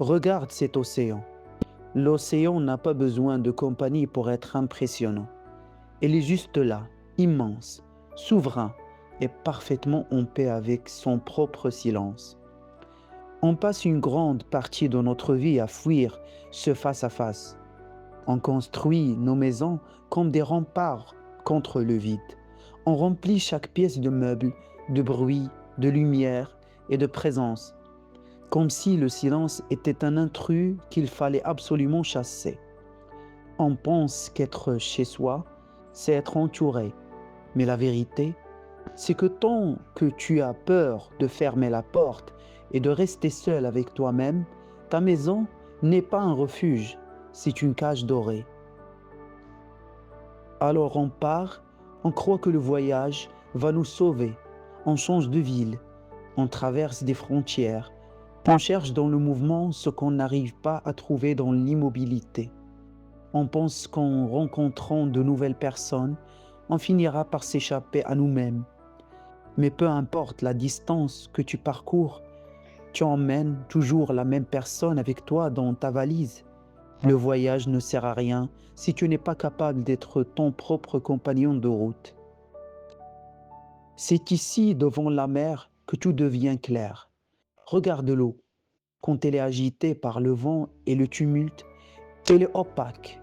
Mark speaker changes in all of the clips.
Speaker 1: Regarde cet océan. L'océan n'a pas besoin de compagnie pour être impressionnant. Il est juste là, immense, souverain et parfaitement en paix avec son propre silence. On passe une grande partie de notre vie à fuir ce face-à-face. On construit nos maisons comme des remparts contre le vide. On remplit chaque pièce de meubles, de bruit, de lumière et de présence, comme si le silence était un intrus qu'il fallait absolument chasser. On pense qu'être chez soi, c'est être entouré. Mais la vérité, c'est que tant que tu as peur de fermer la porte et de rester seul avec toi-même, ta maison n'est pas un refuge, c'est une cage dorée. Alors on part, on croit que le voyage va nous sauver. On change de ville, on traverse des frontières, on cherche dans le mouvement ce qu'on n'arrive pas à trouver dans l'immobilité. On pense qu'en rencontrant de nouvelles personnes, on finira par s'échapper à nous-mêmes. Mais peu importe la distance que tu parcours, tu emmènes toujours la même personne avec toi dans ta valise. Le voyage ne sert à rien si tu n'es pas capable d'être ton propre compagnon de route. C'est ici, devant la mer, que tout devient clair. Regarde l'eau. Quand elle est agitée par le vent et le tumulte, elle est opaque.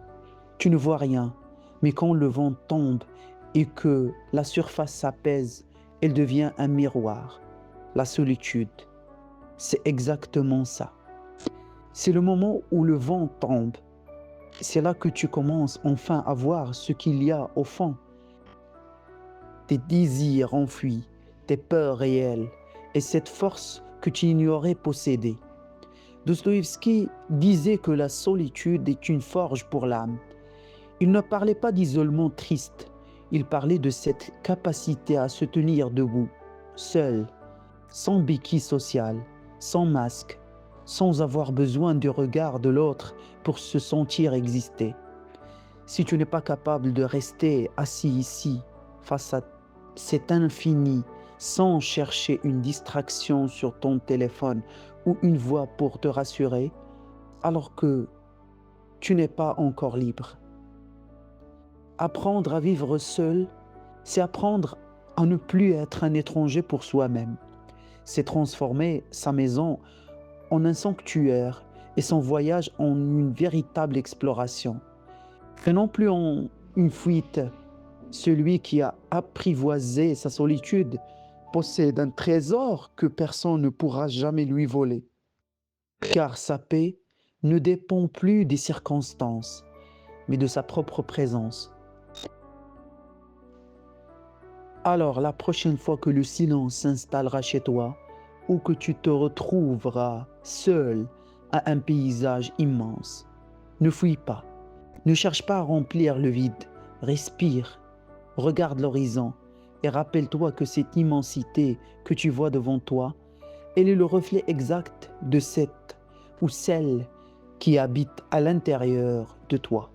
Speaker 1: Tu ne vois rien, mais quand le vent tombe et que la surface s'apaise, elle devient un miroir. La solitude, c'est exactement ça. C'est le moment où le vent tombe. C'est là que tu commences enfin à voir ce qu'il y a au fond. Tes désirs enfuis, tes peurs réelles et cette force que tu ignorais posséder. Dostoïevski disait que la solitude est une forge pour l'âme. Il ne parlait pas d'isolement triste, il parlait de cette capacité à se tenir debout, seul, sans béquille sociale, sans masque, sans avoir besoin du regard de l'autre pour se sentir exister. Si tu n'es pas capable de rester assis ici, face à cet infini, sans chercher une distraction sur ton téléphone ou une voix pour te rassurer, alors que tu n'es pas encore libre. Apprendre à vivre seul, c'est apprendre à ne plus être un étranger pour soi-même. C'est transformer sa maison en un sanctuaire et son voyage en une véritable exploration. Et non plus en une fuite. Celui qui a apprivoisé sa solitude possède un trésor que personne ne pourra jamais lui voler. Car sa paix ne dépend plus des circonstances, mais de sa propre présence. Alors, la prochaine fois que le silence s'installera chez toi, ou que tu te retrouveras seul à un paysage immense, ne fuis pas, ne cherche pas à remplir le vide, respire, regarde l'horizon et rappelle-toi que cette immensité que tu vois devant toi, elle est le reflet exact de cette ou celle qui habite à l'intérieur de toi.